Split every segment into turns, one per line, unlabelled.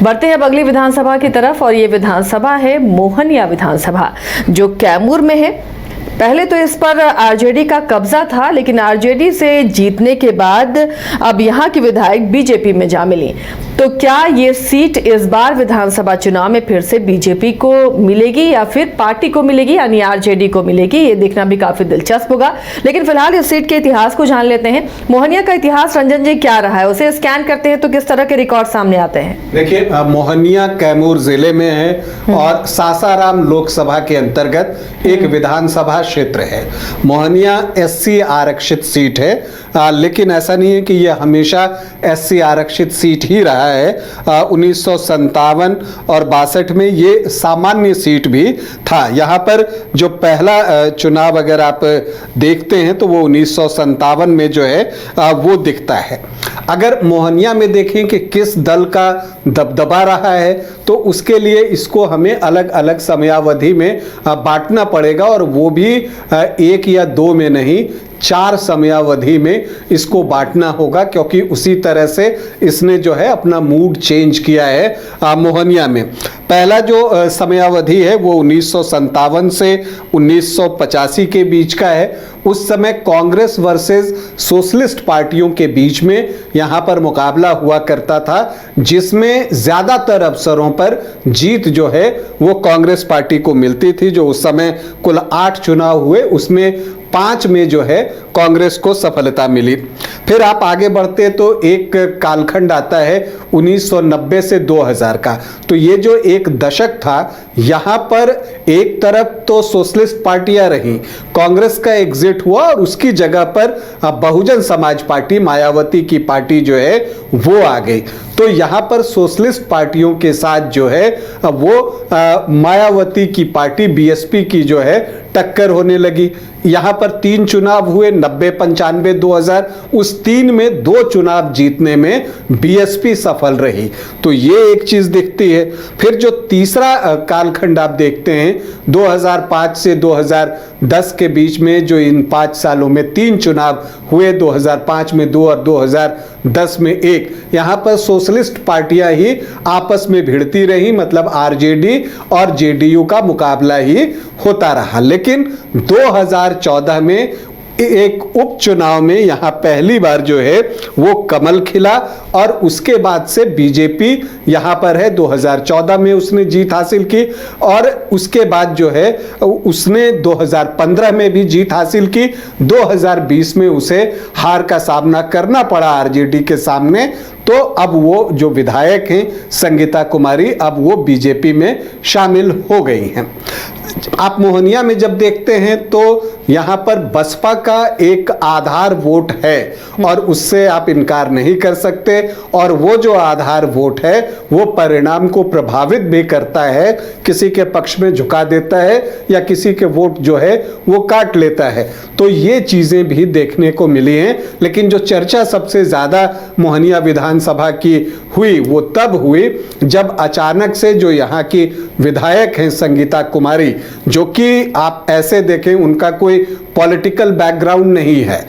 बढ़ते हैं अब अगली विधानसभा की तरफ और ये विधानसभा है मोहनिया विधानसभा जो कैमूर में है। पहले तो इस पर आरजेडी का कब्जा था, लेकिन आरजेडी से जीतने के बाद अब यहाँ की विधायक बीजेपी में जा मिली। तो क्या ये सीट इस बार विधानसभा चुनाव में फिर से बीजेपी को मिलेगी या फिर पार्टी को मिलेगी, यानी आरजेडी को मिलेगी? ये देखना भी काफी दिलचस्प होगा। लेकिन फिलहाल इस सीट के इतिहास को जान लेते हैं। मोहनिया का इतिहास रंजन जी क्या रहा है, उसे स्कैन करते हैं तो किस तरह के रिकॉर्ड सामने आते हैं?
देखिए, मोहनिया कैमूर जिले में है और सासाराम लोकसभा के अंतर्गत एक विधानसभा क्षेत्र है। मोहनिया एससी आरक्षित सीट है, लेकिन ऐसा नहीं है कि यह हमेशा एससी आरक्षित सीट ही रहा है। 1957 और 62 में ये सामान्य सीट भी था। यहाँ पर जो पहला चुनाव अगर आप देखते हैं तो वो 1957 में जो है वो दिखता है। अगर मोहनिया में देखें कि किस दल का दबदबा रहा है तो उसके लिए इसको हमें अलग अलग समयावधि में बांटना पड़ेगा, और वो भी एक या दो में नहीं, 4 समयावधि में इसको बांटना होगा, क्योंकि उसी तरह से इसने जो है अपना मूड चेंज किया है मोहनिया में। पहला जो समयावधि है वो 1957 से 1985 के बीच का है। उस समय कांग्रेस वर्सेस सोशलिस्ट पार्टियों के बीच में यहाँ पर मुकाबला हुआ करता था, जिसमें ज़्यादातर अवसरों पर जीत जो है वो कांग्रेस पार्टी को मिलती थी। जो उस समय कुल 8 चुनाव हुए, उसमें 5 में जो है कांग्रेस को सफलता मिली। फिर आप आगे बढ़ते तो एक कालखंड आता है 1990 से 2000 का। तो ये जो एक दशक था, यहाँ पर एक तरफ तो सोशलिस्ट पार्टियां रहीं, कांग्रेस का एग्जिट हुआ और उसकी जगह पर बहुजन समाज पार्टी, मायावती की पार्टी जो है वो आ गई। तो यहाँ पर सोशलिस्ट पार्टियों के साथ जो है वो मायावती की पार्टी बीएसपी की जो है टक्कर होने लगी। यहाँ पर 3 चुनाव हुए, 90, 95, 2000। उस 3 में 2 चुनाव जीतने में बीएसपी सफल रही। तो ये एक चीज दिखती है। फिर जो तीसरा कालखंड आप देखते हैं 2005 से 2010 के बीच में, जो इन 5 सालों में 3 चुनाव हुए, 2005 में 2 और 2010 में 1, यहाँ पर सोशलिस्ट पार्टियां ही आपस में भिड़ती रही, मतलब आरजेडी और जेडीयू का मुकाबला ही होता रहा। लेकिन 2014 में एक उपचुनाव में यहाँ पहली बार जो है वो कमल खिला, और उसके बाद से बीजेपी यहाँ पर है। 2014 में उसने जीत हासिल की, और उसके बाद जो है उसने 2015 में भी जीत हासिल की। 2020 में उसे हार का सामना करना पड़ा आरजेडी के सामने। तो अब वो जो विधायक हैं संगीता कुमारी, अब वो बीजेपी में शामिल हो गई हैं। आप मोहनिया में जब देखते हैं तो यहाँ पर बसपा का एक आधार वोट है, और उससे आप इनकार नहीं कर सकते। और वो जो आधार वोट है वो परिणाम को प्रभावित भी करता है, किसी के पक्ष में झुका देता है या किसी के वोट जो है वो काट लेता है। तो ये चीजें भी देखने को मिली हैं। लेकिन जो चर्चा सबसे ज्यादा मोहनिया विधानसभा की हुई वो तब हुई जब अचानक से जो यहाँ की विधायक हैं संगीता कुमारी, जो कि आप ऐसे देखें उनका कोई पॉलिटिकल बैकग्राउंड नहीं है,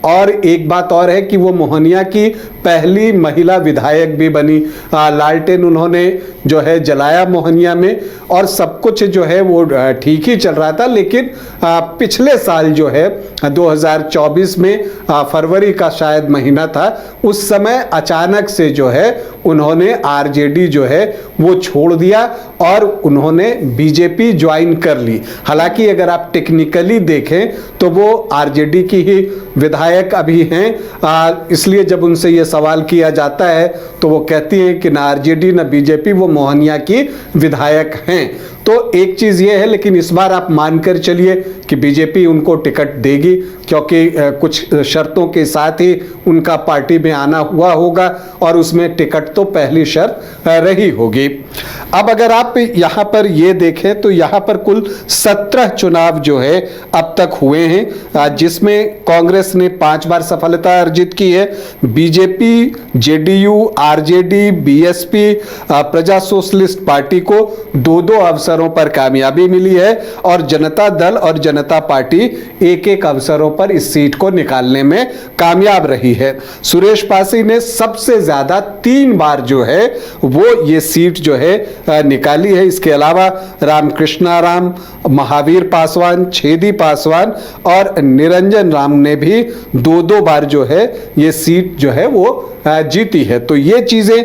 और एक बात और है कि वो मोहनिया की पहली महिला विधायक भी बनी। लालटेन उन्होंने जो है जलाया मोहनिया में, और सब कुछ जो है वो ठीक ही चल रहा था। लेकिन पिछले साल जो है 2024 में फरवरी का शायद महीना था, उस समय अचानक से जो है उन्होंने आरजेडी जो है वो छोड़ दिया और उन्होंने बीजेपी ज्वाइन कर ली। हालांकि अगर आप टेक्निकली देखें तो वो आरजेडी की ही विधायक अभी हैं, इसलिए जब उनसे ये सवाल किया जाता है तो वो कहती हैं कि ना आरजेडी ना बीजेपी, वो मोहनिया की विधायक हैं। तो एक चीज ये है, लेकिन इस बार आप मानकर चलिए कि बीजेपी उनको टिकट देगी, क्योंकि कुछ शर्तों के साथ ही उनका पार्टी में आना हुआ होगा, और उसमें टिकट तो पहली शर्त रही होगी। अब अगर आप यहाँ पर ये देखें तो यहाँ पर कुल 17 चुनाव जो है अब तक हुए हैं, जिसमें कांग्रेस ने 5 बार सफलता अर्जित की है। बीजेपी, जेडीयू, आरजेडी, बीएसपी, प्रजा सोशलिस्ट पार्टी को 2-2 अवसर अवसरों पर कामयाबी मिली है और जनता दल और जनता पार्टी एक एक अवसरों पर इस सीट को निकालने में कामयाब रही है। सुरेश पासी ने सबसे ज्यादा 3 बार जो है वो ये सीट जो है निकाली है। इसके अलावा रामकृष्णाराम, महावीर पासवान, छेदी पासवान और निरंजन राम ने भी 2-2 बार जो है ये सीट जो है वो जीती है। तो ये चीजें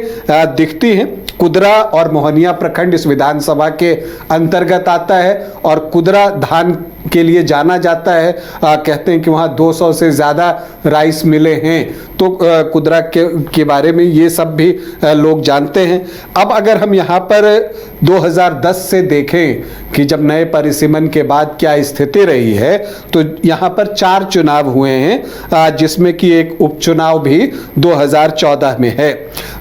दिखती हैं। कुदरा और मोहनिया प्रखंड इस विधानसभा के अंतर्गत आता है और कुदरा धान के लिए जाना जाता है। कहते हैं कि वहाँ 200 से ज़्यादा राइस मिले हैं। तो कुदरा के बारे में ये सब भी लोग जानते हैं। अब अगर हम यहाँ पर 2010 से देखें कि जब नए परिसीमन के बाद क्या स्थिति रही है, तो यहाँ पर 4 चुनाव हुए हैं, जिसमें कि एक उपचुनाव भी 2014 में है।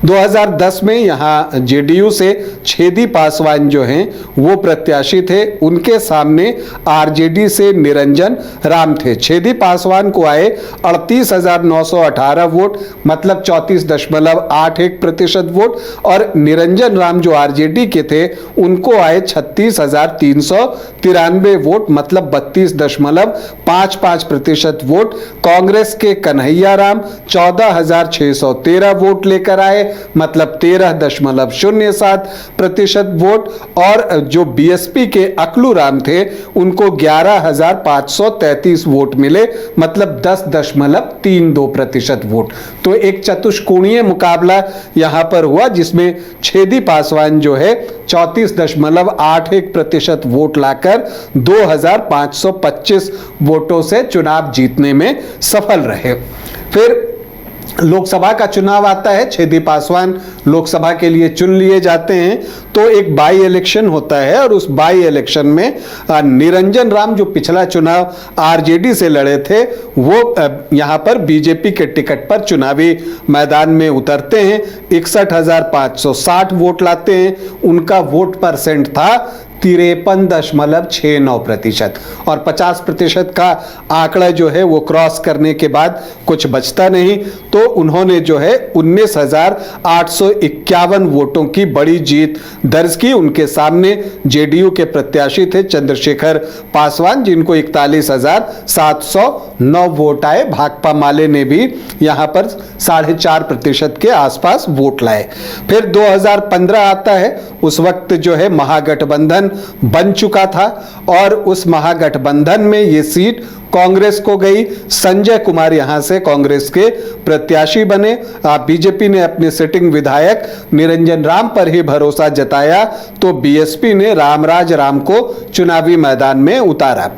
2010 में यहाँ जेडीयू से छेदी पासवान जो हैं वो प्रत्याशी थे। उनके सामने आरजेडी से निरंजन राम थे। छेदी पासवान को आए 38,918 वोट, मतलब 34.81% वोट, और निरंजन राम जो आरजेडी के थे उनको आए 36,393 वोट, मतलब 32.55% वोट। कांग्रेस के कन्हैया राम 14,613 वोट लेकर आए, मतलब 13.07% वोट, और जो बीएसपी के अकलू राम थे उनको 11,533 वोट मिले, मतलब 10.32% वोट। तो एक चतुष्कोणीय मुकाबला यहां पर हुआ, जिसमें छेदी पासवान जो है 34.81% वोट लाकर 2,525 वोटों से चुनाव जीतने में सफल रहे। फिर लोकसभा का चुनाव आता है। छेदी पासवान लोकसभा के लिए चुन लिए जाते हैं। तो एक बाई इलेक्शन होता है और उस बाई इलेक्शन में निरंजन राम जो पिछला चुनाव आरजेडी से लड़े थे वो यहां पर बीजेपी के टिकट पर चुनावी मैदान में उतरते हैं। 61,560 वोट लाते हैं। उनका वोट परसेंट था 53.69% और 50% का आंकड़ा जो है वो क्रॉस करने के बाद कुछ बचता नहीं। तो उन्होंने जो है 19,851 वोटों की बड़ी जीत दर्ज की। उनके सामने जेडीयू के प्रत्याशी थे चंद्रशेखर पासवान, जिनको 41,709 वोट आए। भाकपा माले ने भी यहां पर 4.5% के आसपास वोट लाए। फिर 2015 आता है। उस वक्त जो है महागठबंधन बन चुका था और उस महागठबंधन में ये सीट कांग्रेस को गई। संजय कुमार यहां से कांग्रेस के प्रत्याशी बने। बीजेपी ने अपने सिटिंग विधायक निरंजन राम पर ही भरोसा जताया, तो बीएसपी ने रामराज राम को चुनावी मैदान में उतारा।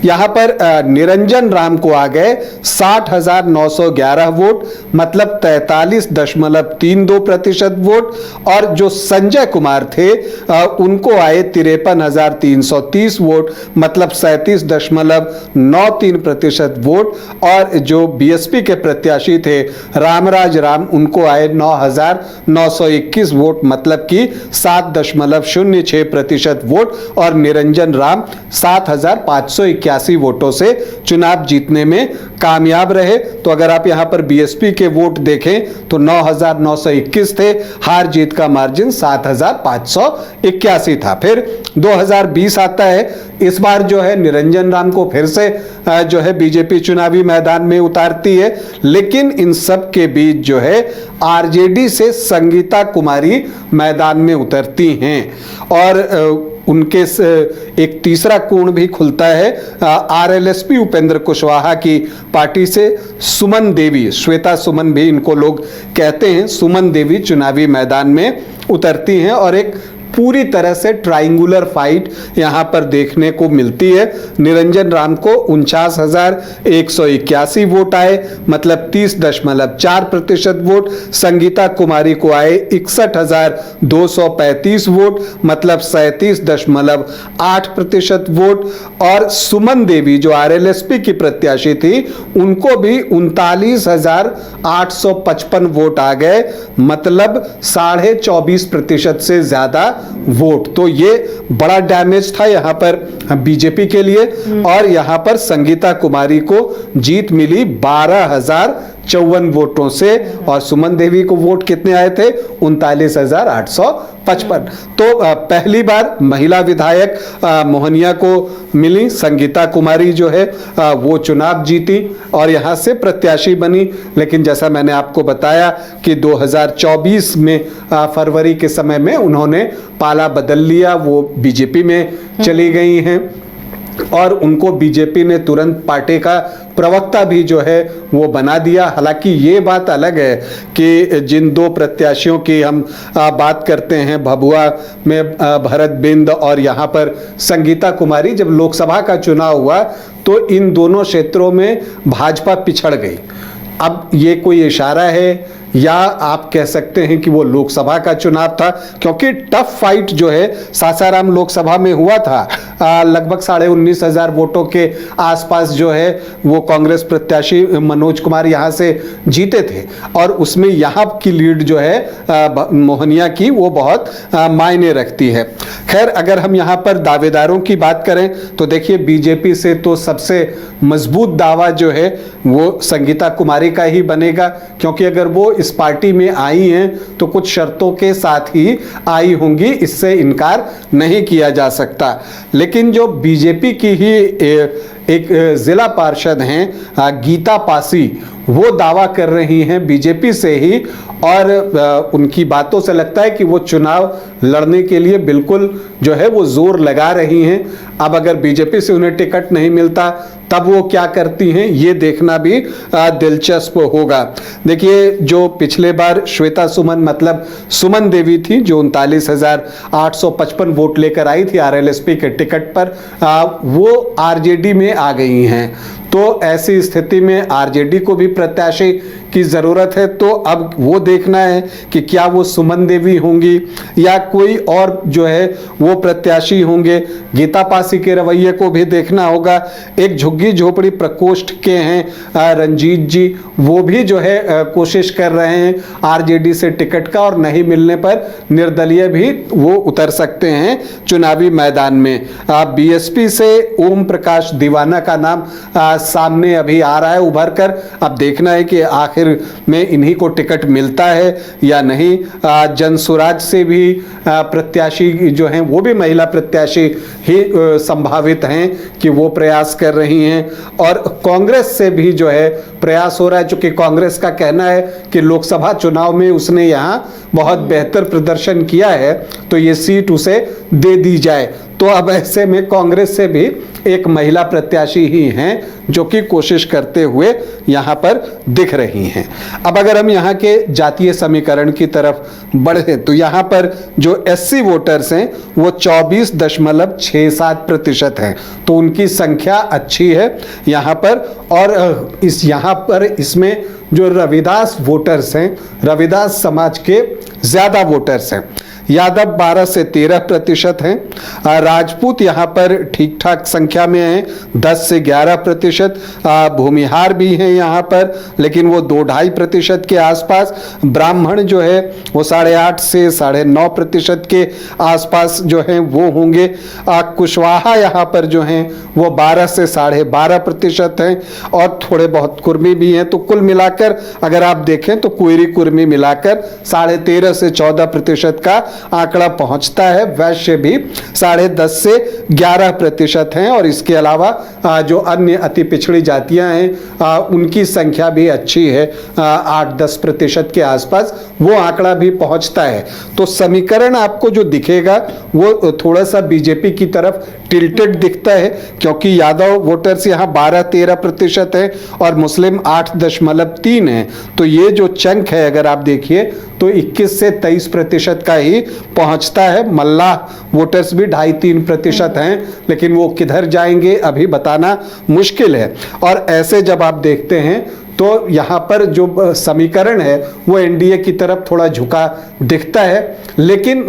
यहां पर निरंजन राम को आ गए 60,911 वोट, मतलब 43.32% वोट, और जो संजय कुमार थे उनको आए 53,330 वोट, मतलब 37.93% वोट, और जो बीएसपी के प्रत्याशी थे रामराज राम उनको आए 9,921 वोट, मतलब कि 7.06% वोट, और निरंजन राम 7,581 वोटों से चुनाव जीतने में कामयाब रहे। तो अगर आप यहां पर बीएसपी के वोट देखें तो 9,921 थे, हार जीत का मार्जिन 7,581 था। फिर 2020 आता है। इस बार जो है निरंजन राम को फिर से जो है बीजेपी चुनावी मैदान में उतारती है, लेकिन इन सब के बीच जो है आरजेडी से संगीता कुमारी मैदान में उतरती हैं और उनके एक तीसरा कोण भी खुलता है। आरएलएसपी उपेंद्र कुशवाहा की पार्टी से सुमन देवी, श्वेता सुमन भी इनको लोग कहते हैं, सुमन देवी चुनावी मैदान में उतरती हैं और एक पूरी तरह से ट्राइंगुलर फाइट यहां पर देखने को मिलती है। निरंजन राम को 49,181 वोट आए, मतलब 30.4% वोट। संगीता कुमारी को आए 61,235 वोट, मतलब 37.8% वोट, और सुमन देवी जो आरएलएसपी की प्रत्याशी थी उनको भी 39,855 वोट आ गए, मतलब 24.5% से ज्यादा वोट। तो ये बड़ा डैमेज था यहां पर बीजेपी के लिए। और यहां पर संगीता कुमारी को जीत मिली 12,000 54 वोटों से, और सुमन देवी को वोट कितने आए थे? 39,855। तो पहली बार महिला विधायक मोहनिया को मिली। संगीता कुमारी जो है वो चुनाव जीती और यहाँ से प्रत्याशी बनी। लेकिन जैसा मैंने आपको बताया कि 2024 में फरवरी के समय में उन्होंने पाला बदल लिया, वो बीजेपी में चली गई हैं और उनको बीजेपी ने तुरंत पार्टी का प्रवक्ता भी जो है वो बना दिया। हालांकि ये बात अलग है कि जिन दो प्रत्याशियों की हम बात करते हैं, भभुआ में भरत बिंद और यहाँ पर संगीता कुमारी, जब लोकसभा का चुनाव हुआ तो इन दोनों क्षेत्रों में भाजपा पिछड़ गई। अब ये कोई इशारा है या आप कह सकते हैं कि वो लोकसभा का चुनाव था, क्योंकि टफ फाइट जो है सासाराम लोकसभा में हुआ था। लगभग 19,500 वोटों के आसपास जो है वो कांग्रेस प्रत्याशी मनोज कुमार यहाँ से जीते थे और उसमें यहाँ की लीड जो है मोहनिया की वो बहुत मायने रखती है। खैर, अगर हम यहाँ पर दावेदारों की बात करें तो देखिए बीजेपी से तो सबसे मजबूत दावा जो है वो संगीता कुमारी का ही बनेगा, क्योंकि अगर वो इस पार्टी में आई हैं तो कुछ शर्तों के साथ ही आई होंगी, इससे इनकार नहीं किया जा सकता। लेकिन जो बीजेपी की ही एक जिला पार्षद हैं गीता पासी, वो दावा कर रही हैं बीजेपी से ही और उनकी बातों से लगता है कि वो चुनाव लड़ने के लिए बिल्कुल जो है वो जोर लगा रही हैं। अब अगर बीजेपी से उन्हें टिकट नहीं मिलता तब वो क्या करती हैं, ये देखना भी दिलचस्प होगा। देखिए, जो पिछले बार श्वेता सुमन मतलब सुमन देवी थी जो 39,855 वोट लेकर आई थी आरएलएसपी के टिकट पर, वो आरजेडी में आ गई हैं। तो ऐसी स्थिति में आरजेडी को भी प्रत्याशी की जरूरत है। तो अब वो देखना है कि क्या वो सुमन देवी होंगी या कोई और जो है वो प्रत्याशी होंगे। गीता पासी के रवैये को भी देखना होगा। एक झुग्गी झोपड़ी प्रकोष्ठ के हैं रंजीत जी, वो भी जो है कोशिश कर रहे हैं आरजेडी से टिकट का और नहीं मिलने पर निर्दलीय भी वो उतर सकते हैं चुनावी मैदान में। बीएसपी से ओम प्रकाश दीवाना का नाम सामने अभी आ रहा है उभर कर। अब देखना है कि आखिर में इन्हीं को टिकट मिलता है या नहीं। जनसुराज से भी प्रत्याशी जो हैं वो भी महिला प्रत्याशी ही संभावित हैं कि वो प्रयास कर रही हैं और कांग्रेस से भी जो है प्रयास हो रहा है, चूंकि कांग्रेस का कहना है कि लोकसभा चुनाव में उसने यहाँ बहुत बेहतर प्रदर्शन किया है तो ये सीट उसे दे दी जाए। तो अब ऐसे में कांग्रेस से भी एक महिला प्रत्याशी ही हैं जो कि कोशिश करते हुए यहाँ पर दिख रही हैं। अब अगर हम यहाँ के जातीय समीकरण की तरफ बढ़े तो यहाँ पर जो एससी वोटर्स हैं वो 24.67% हैं, तो उनकी संख्या अच्छी है यहाँ पर। और यहाँ पर इसमें जो रविदास वोटर्स हैं, रविदास समाज के ज़्यादा वोटर्स हैं। यादव 12 से 13% हैं। राजपूत यहाँ पर ठीक ठाक संख्या में हैं, 10 से 11%। भूमिहार भी हैं यहाँ पर, लेकिन वो 2-2.5% के आसपास। ब्राह्मण जो है वो 8.5 से 9.5% के आसपास जो हैं वो होंगे। कुशवाहा यहाँ पर जो हैं वो 12 से 12.5% हैं और थोड़े बहुत कुर्मी भी हैं। तो कुल मिलाकर अगर आप देखें तो कुइरी कुर्मी मिलाकर 13.5 से 14% का आंकड़ा पहुंचता है। वैश्य भी 10.5 से 11% हैं और इसके अलावा जो अन्य अति पिछड़ी जातियां हैं उनकी संख्या भी अच्छी है, 8-10% के आसपास वो आंकड़ा भी पहुंचता है। तो समीकरण आपको जो दिखेगा वो थोड़ा सा बीजेपी की तरफ टिल्टेड दिखता है, क्योंकि यादव वोटर्स यहाँ 12-13% हैं और मुस्लिम 8.3 हैं। तो ये जो चंक है अगर आप देखिए तो 21 से 23% का ही पहुंचता है। मल्लाह वोटर्स भी 2.5-3% हैं, लेकिन वो किधर जाएंगे अभी बताना मुश्किल है। और ऐसे जब आप देखते हैं तो यहाँ पर जो समीकरण है वो एनडीए की तरफ थोड़ा झुका दिखता है, लेकिन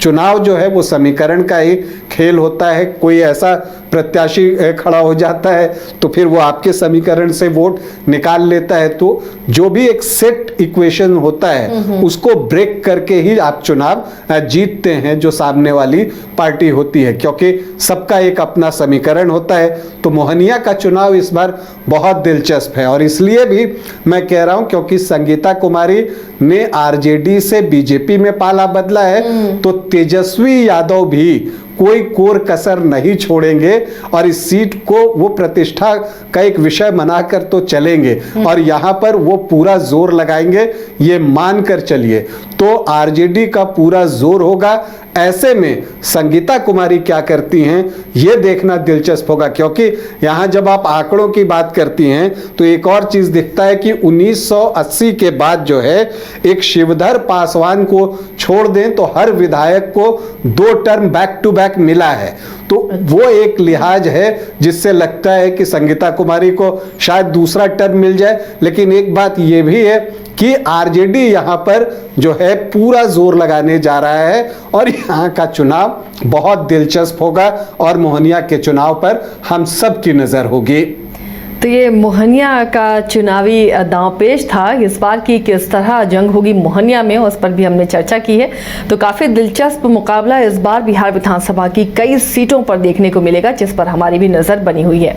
चुनाव जो है वो समीकरण का ही खेल होता है। कोई ऐसा प्रत्याशी खड़ा हो जाता है तो फिर वो आपके समीकरण से वोट निकाल लेता है। तो जो भी एक सेट इक्वेशन होता है उसको ब्रेक करके ही आप चुनाव जीतते हैं जो सामने वाली पार्टी होती है, क्योंकि सबका एक अपना समीकरण होता है। तो मोहनिया का चुनाव इस बार बहुत दिलचस्प है, और इसलिए भी मैं कह रहा हूं क्योंकि संगीता कुमारी ने आरजेडी से बीजेपी में पाला बदला है, तो तेजस्वी यादव भी कोई कोर कसर नहीं छोड़ेंगे और इस सीट को वो प्रतिष्ठा का एक विषय बनाकर तो चलेंगे और यहां पर वो पूरा जोर लगाएंगे, ये मानकर चलिए। तो आरजेडी का पूरा जोर होगा। ऐसे में संगीता कुमारी क्या करती हैं ये देखना दिलचस्प होगा, क्योंकि यहां जब आप आंकड़ों की बात करती हैं तो एक और चीज दिखता है कि 1980 के बाद जो है एक शिवधर पासवान को छोड़ दें तो हर विधायक को 2 टर्म बैक टू बैक मिला है। तो वो एक लिहाज है जिससे लगता है कि संगीता कुमारी को शायद दूसरा टर्म मिल जाए। लेकिन एक बात ये भी है कि आरजेडी यहां पर जो है पूरा जोर लगाने जा रहा है और यहां का चुनाव बहुत दिलचस्प होगा और मोहनिया के चुनाव पर हम सब की नजर होगी।
तो ये मोहनिया का चुनावी दांवपेच था। इस बार की किस तरह जंग होगी मोहनिया में, उस पर भी हमने चर्चा की है। तो काफ़ी दिलचस्प मुकाबला इस बार बिहार विधानसभा की कई सीटों पर देखने को मिलेगा, जिस पर हमारी भी नज़र बनी हुई है।